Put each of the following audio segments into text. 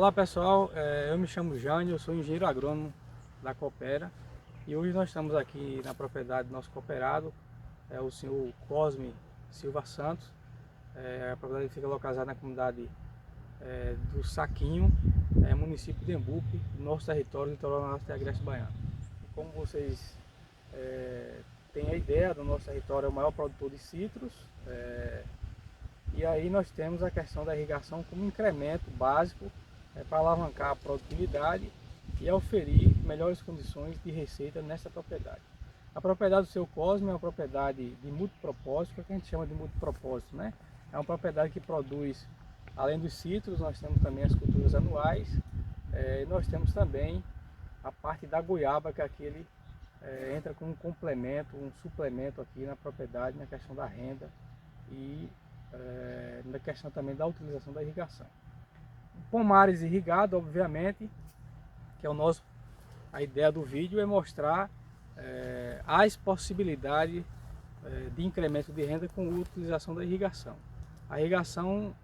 Olá pessoal, eu me chamo Jânio, eu sou engenheiro agrônomo da Coopera e hoje nós estamos aqui na propriedade do nosso cooperado, o senhor Cosme Silva Santos. A propriedade fica localizada na comunidade do Saquinho, município de Embupe, do nosso território, litoral norte da Agreste Baiana. Como vocês têm a ideia, do nosso território é o maior produtor de citros, e aí nós temos a questão da irrigação como incremento básico para alavancar a produtividade e oferir melhores condições de receita nessa propriedade. A propriedade do seu Cosme é uma propriedade de multipropósito, que a gente chama de multipropósito, né? É uma propriedade que produz, além dos citros, nós temos também as culturas anuais, nós temos também a parte da goiaba, que aqui ele entra como um complemento, um suplemento aqui na propriedade, na questão da renda e na questão também da utilização da irrigação. Pomares irrigado, obviamente, que é a ideia do vídeo é mostrar as possibilidades de incremento de renda com a utilização da irrigação. A irrigação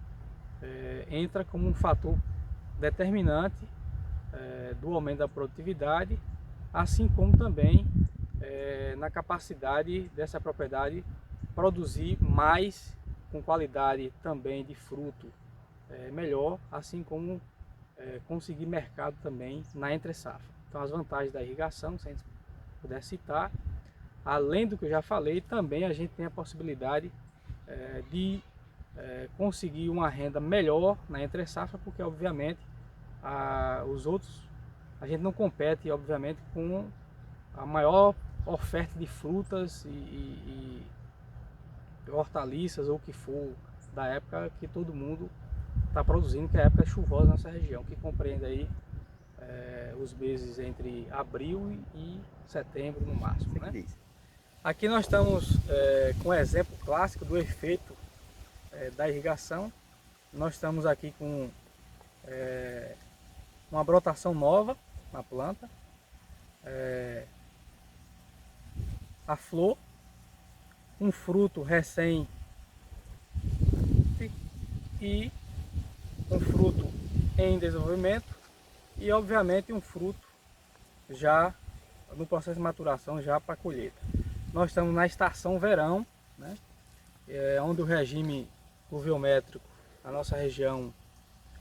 entra como um fator determinante do aumento da produtividade, assim como também na capacidade dessa propriedade produzir mais, com qualidade também de fruto melhor, assim como conseguir mercado também na entre-safra. Então as vantagens da irrigação, se a gente puder citar, além do que eu já falei, também a gente tem a possibilidade de conseguir uma renda melhor na entre-safra, porque obviamente os outros, a gente não compete obviamente com a maior oferta de frutas e hortaliças ou o que for da época que todo mundo está produzindo, que é a época chuvosa nessa região, que compreende aí os meses entre abril e setembro no máximo, né? Aqui nós estamos com um exemplo clássico do efeito da irrigação. Nós estamos aqui com uma brotação nova na planta, a flor, um fruto recém e um fruto em desenvolvimento e obviamente um fruto já no processo de maturação, já para colheita. Nós estamos na estação verão, né? Onde o regime pluviométrico na nossa região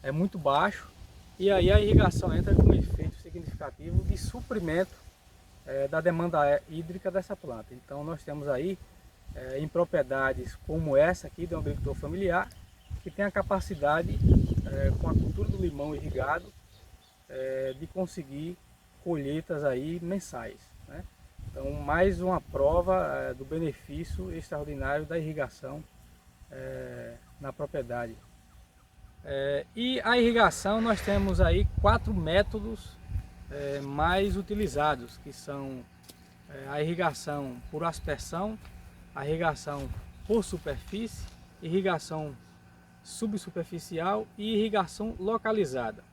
é muito baixo, e aí a irrigação entra com um efeito significativo de suprimento da demanda hídrica dessa planta. Então nós temos aí em propriedades como essa aqui de um agricultor familiar, que tem a capacidade, com a cultura do limão irrigado, de conseguir colheitas aí mensais, né? Então mais uma prova do benefício extraordinário da irrigação na propriedade. E a irrigação, nós temos aí 4 métodos mais utilizados, que são a irrigação por aspersão, a irrigação por superfície, irrigação subsuperficial e irrigação localizada.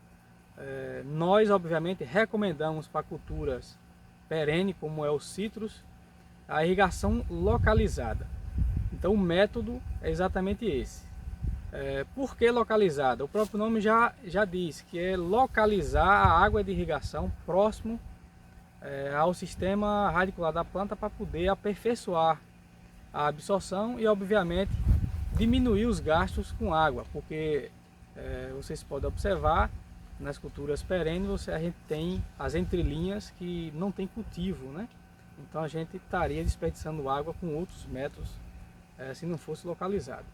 Nós obviamente recomendamos para culturas perenes, como é o citros, a irrigação localizada. Então o método é exatamente esse. Por que localizada? O próprio nome já diz que é localizar a água de irrigação próximo ao sistema radicular da planta, para poder aperfeiçoar a absorção e obviamente diminuir os gastos com água, porque vocês podem observar nas culturas perenes a gente tem as entrelinhas que não tem cultivo, né? Então a gente estaria desperdiçando água com outros métodos se não fosse localizado.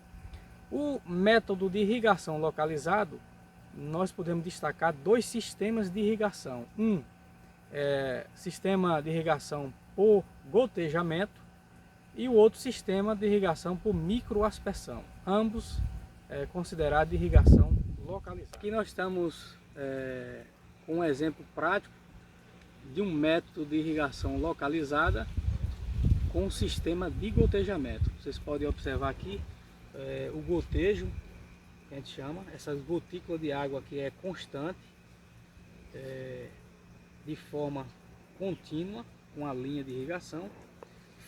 O método de irrigação localizado, nós podemos destacar 2 sistemas de irrigação. Um sistema de irrigação por gotejamento e o outro sistema de irrigação por microaspersão, ambos considerados de irrigação localizada. Aqui nós estamos com um exemplo prático de um método de irrigação localizada com um sistema de gotejamento. Vocês podem observar aqui o gotejo, que a gente chama, essas gotículas de água que é constante, de forma contínua, com a linha de irrigação,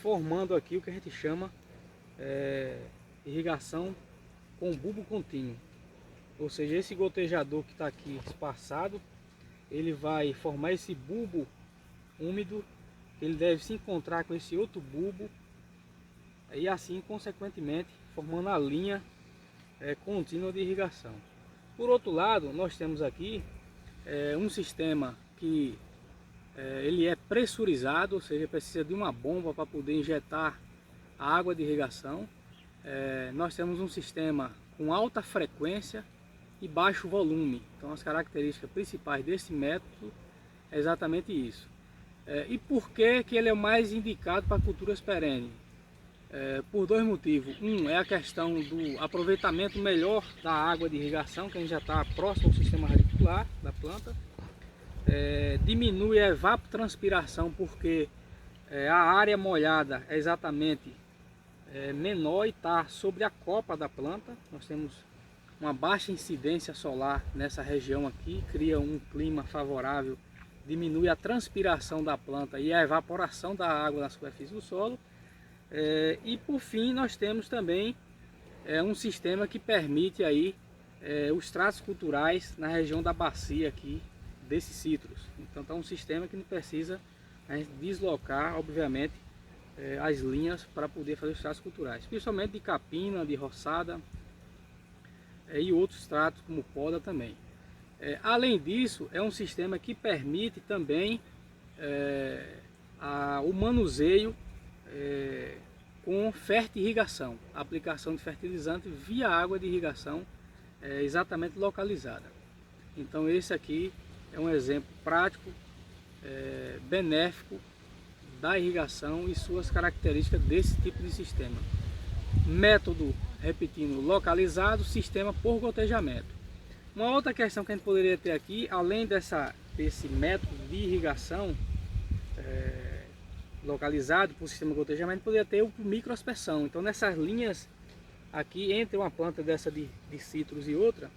formando aqui o que a gente chama irrigação com bulbo contínuo. ou seja, esse gotejador que está aqui espaçado, ele vai formar esse bulbo úmido, ele deve se encontrar com esse outro bulbo e assim consequentemente formando a linha contínua de irrigação. Por outro lado, nós temos aqui um sistema que ele é pressurizado, ou seja, precisa de uma bomba para poder injetar a água de irrigação. Nós temos um sistema com alta frequência e baixo volume. Então as características principais desse método é exatamente isso. E por que ele é o mais indicado para culturas perenes? Por dois motivos. Um é a questão do aproveitamento melhor da água de irrigação, que a gente já está próximo ao sistema radicular da planta. Diminui a evapotranspiração, porque a área molhada é exatamente menor e está sobre a copa da planta. Nós temos uma baixa incidência solar nessa região aqui, cria um clima favorável, diminui a transpiração da planta e a evaporação da água na superfície do solo. E por fim nós temos também um sistema que permite aí os tratos culturais na região da bacia aqui desses citros. Então é um sistema que não precisa a gente deslocar, obviamente, as linhas para poder fazer os tratos culturais, principalmente de capina, de roçada e outros tratos como poda também. Além disso, é um sistema que permite também o manuseio com fertirrigação, aplicação de fertilizante via água de irrigação exatamente localizada. Então esse aqui é um exemplo prático, benéfico da irrigação e suas características desse tipo de sistema. Método, repetindo, localizado, sistema por gotejamento. Uma outra questão que a gente poderia ter aqui, além desse método de irrigação localizado por sistema de gotejamento, poderia ter o microaspersão. Então nessas linhas aqui, entre uma planta dessa de citros e outra,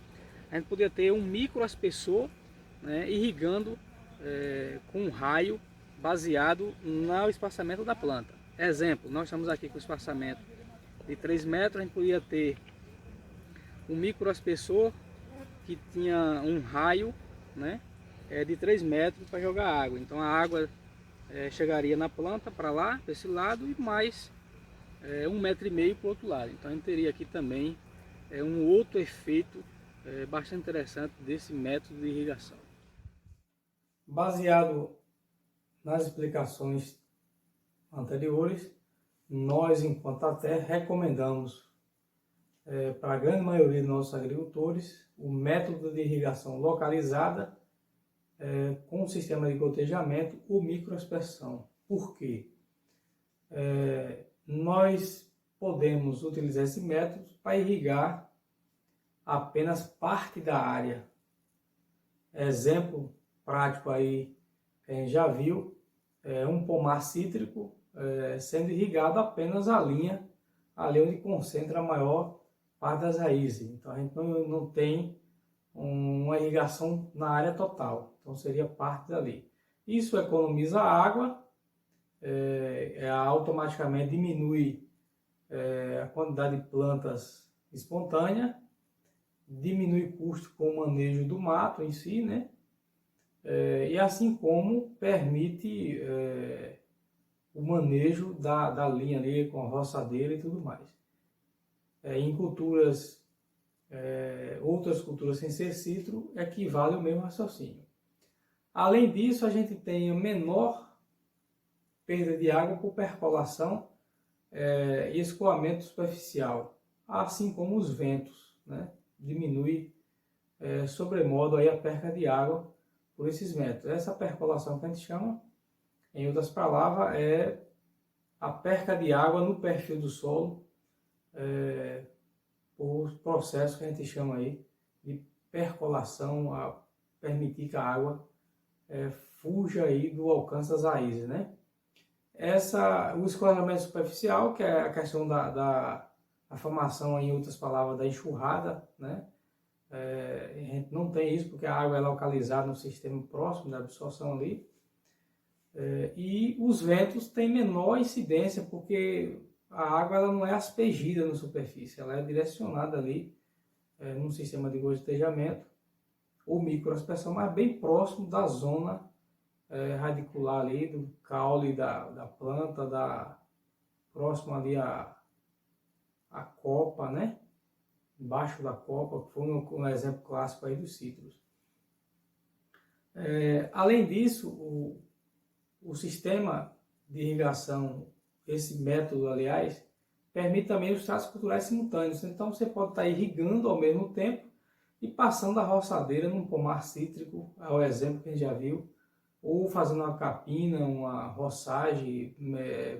a gente poderia ter um microaspersor, né, irrigando com um raio baseado no espaçamento da planta. Exemplo, nós estamos aqui com o espaçamento de 3 metros, a gente poderia ter um microaspersor que tinha um raio, né, de 3 metros para jogar água. Então a água chegaria na planta para lá, desse lado, e mais 1,5 metro para o outro lado. Então a gente teria aqui também um outro efeito bastante interessante desse método de irrigação. Baseado nas explicações anteriores, nós, enquanto ATER, recomendamos para a grande maioria dos nossos agricultores o método de irrigação localizada com o sistema de gotejamento ou microaspersão. Por quê? Nós podemos utilizar esse método para irrigar apenas parte da área. Exemplo prático aí que a gente já viu, um pomar cítrico sendo irrigado apenas a linha ali onde concentra a maior parte das raízes. Então a gente não tem uma irrigação na área total, então seria parte dali. Isso economiza água, automaticamente diminui a quantidade de plantas espontâneas, diminui o custo com o manejo do mato em si, né? E assim como permite o manejo da linha ali com a roçadeira e tudo mais. Em culturas, outras culturas sem ser citro, equivale ao mesmo raciocínio. Além disso, a gente tem a menor perda de água por percolação e escoamento superficial, assim como os ventos, né? Diminui sobremodo aí a perca de água por esses métodos. Essa percolação que a gente chama, em outras palavras, é a perca de água no perfil do solo por processo que a gente chama aí de percolação, a permitir que a água fuja aí do alcance das raízes, né? O escoamento superficial, que é a questão da formação, em outras palavras, da enxurrada, né? A gente não tem isso porque a água é localizada no sistema próximo da absorção ali. E os ventos têm menor incidência porque a água ela não é aspergida na superfície, ela é direcionada ali num sistema de gotejamento ou microaspersão, mas bem próximo da zona radicular ali, do caule da planta, próximo ali a copa, né? Embaixo da copa, que foi um exemplo clássico aí dos citros. Além disso, o sistema de irrigação, esse método, aliás, permite também os tratos culturais simultâneos. Então você pode estar irrigando ao mesmo tempo e passando a roçadeira num pomar cítrico, é o exemplo que a gente já viu, ou fazendo uma capina, uma roçagem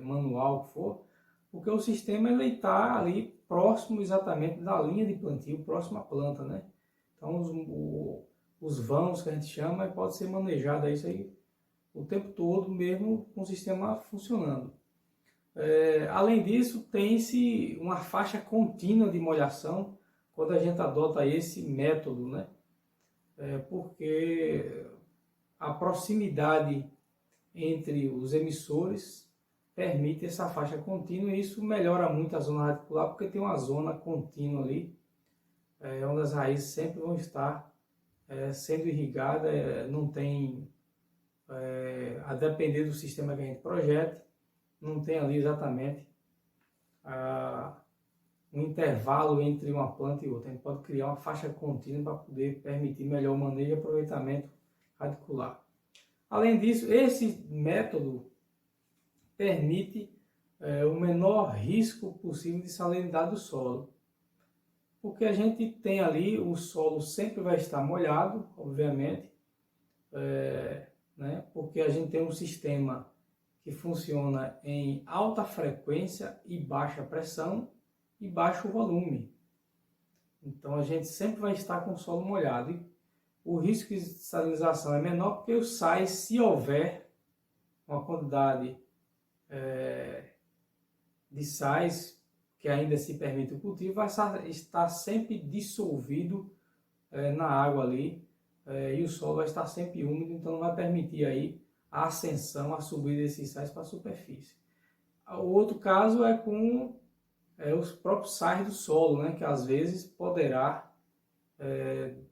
manual, que for, porque o sistema está ali próximo exatamente da linha de plantio, próximo à planta, né? Então os vãos que a gente chama pode ser manejado isso aí o tempo todo, mesmo com o sistema funcionando. Além disso, tem-se uma faixa contínua de molhação quando a gente adota esse método, né? Porque a proximidade entre os emissores permite essa faixa contínua e isso melhora muito a zona radicular, porque tem uma zona contínua ali, onde as raízes sempre vão estar sendo irrigadas, não tem, a depender do sistema que a gente projete, não tem ali exatamente um intervalo entre uma planta e outra. A gente pode criar uma faixa contínua para poder permitir melhor o manejo e aproveitamento radicular. Além disso, esse método permite o menor risco possível de salinidade do solo. Porque a gente tem ali, o solo sempre vai estar molhado, obviamente, né? Porque a gente tem um sistema que funciona em alta frequência e baixa pressão e baixo volume. Então a gente sempre vai estar com o solo molhado. E o risco de salinização é menor porque os sais, se houver uma quantidade de sais que ainda se permite o cultivo, vai estar sempre dissolvido na água ali, e o solo vai estar sempre úmido, então não vai permitir aí a ascensão, a subida desses sais para a superfície. O outro caso é com os próprios sais do solo, né, que às vezes poderá,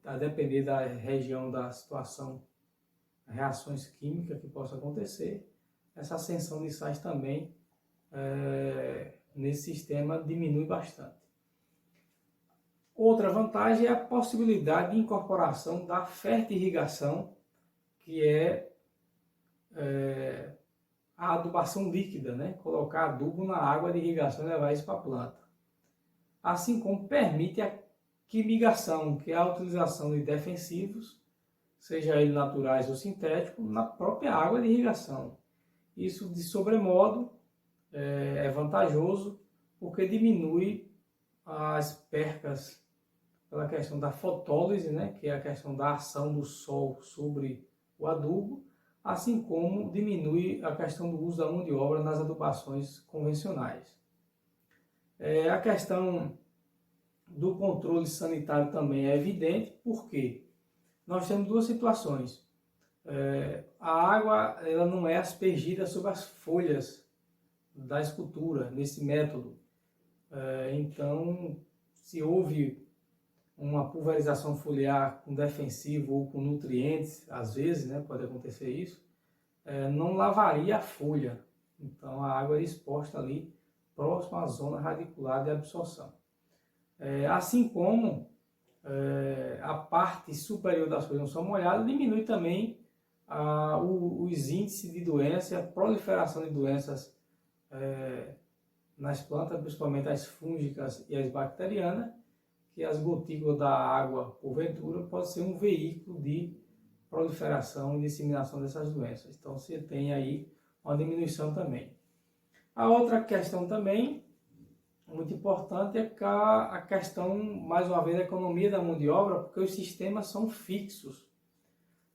a depender da região, da situação, reações químicas que possa acontecer, essa ascensão de sais também nesse sistema diminui bastante. Outra vantagem é a possibilidade de incorporação da fertirrigação, que é a adubação líquida, né? Colocar adubo na água de irrigação e levar isso para a planta. Assim como permite a quimigação, que é a utilização de defensivos, seja eles naturais ou sintéticos, na própria água de irrigação. Isso, de sobremodo, é vantajoso porque diminui as percas pela questão da fotólise, né, que é a questão da ação do sol sobre o adubo, assim como diminui a questão do uso da mão de obra nas adubações convencionais. A questão do controle sanitário também é evidente, porque nós temos duas situações. A água ela não é aspergida sobre as folhas da escultura, nesse método. Então, se houve uma pulverização foliar com defensivo ou com nutrientes, às vezes, né, pode acontecer isso, não lavaria a folha. Então, a água é exposta ali, próximo à zona radicular de absorção. Assim como a parte superior das folhas não são molhadas, diminui também os índices de doença, a proliferação de doenças nas plantas, principalmente as fúngicas e as bacterianas, que as gotículas da água, porventura, pode ser um veículo de proliferação e disseminação dessas doenças. Então você tem aí uma diminuição também. A outra questão também, muito importante, é a questão, mais uma vez, da economia da mão de obra, porque os sistemas são fixos.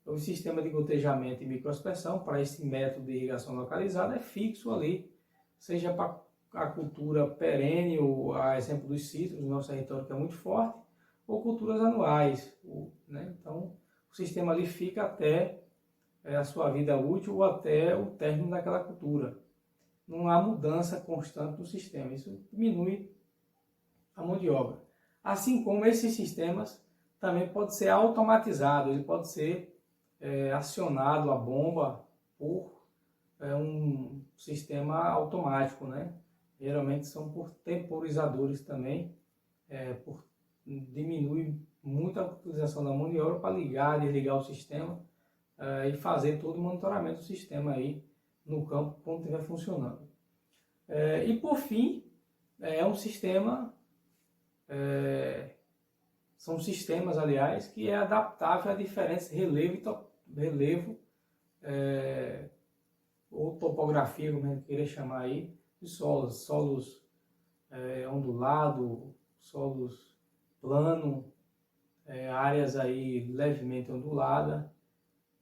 O sistema de gotejamento e microaspersão, para esse método de irrigação localizada, é fixo ali, seja para a cultura perene, ou a exemplo dos citros, no nosso território que é muito forte, ou culturas anuais, né? Então, o sistema ali fica até a sua vida útil ou até o término daquela cultura. Não há mudança constante do sistema, isso diminui a mão de obra. Assim como esses sistemas também pode ser automatizado, ele pode ser acionado a bomba por um sistema automático, né? Geralmente são por temporizadores também, por diminui muito a utilização da mão de obra para ligar, desligar o sistema e fazer todo o monitoramento do sistema aí no campo quando estiver funcionando. E por fim, um sistema, são sistemas, aliás, que é adaptável a diferentes relevo ou topografia, como a gente queira chamar aí, de solos ondulados, solos planos, áreas aí levemente onduladas,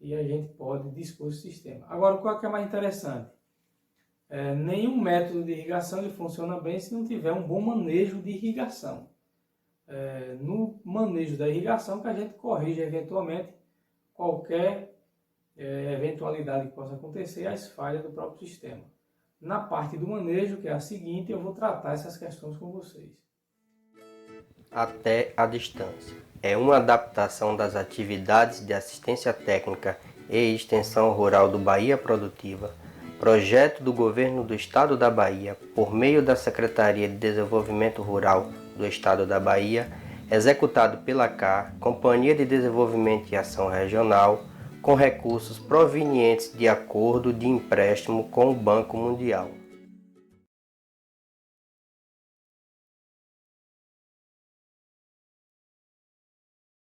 e a gente pode dispor esse sistema. Agora, qual que é mais interessante? Nenhum método de irrigação ele funciona bem se não tiver um bom manejo de irrigação. No manejo da irrigação que a gente corrige eventualmente qualquer eventualidade que possa acontecer, as falhas do próprio sistema. Na parte do manejo, que é a seguinte, eu vou tratar essas questões com vocês. Até a distância. É uma adaptação das atividades de assistência técnica e extensão rural do Bahia Produtiva, projeto do Governo do Estado da Bahia, por meio da Secretaria de Desenvolvimento Rural do Estado da Bahia, executado pela CAR, Companhia de Desenvolvimento e Ação Regional, com recursos provenientes de acordo de empréstimo com o Banco Mundial.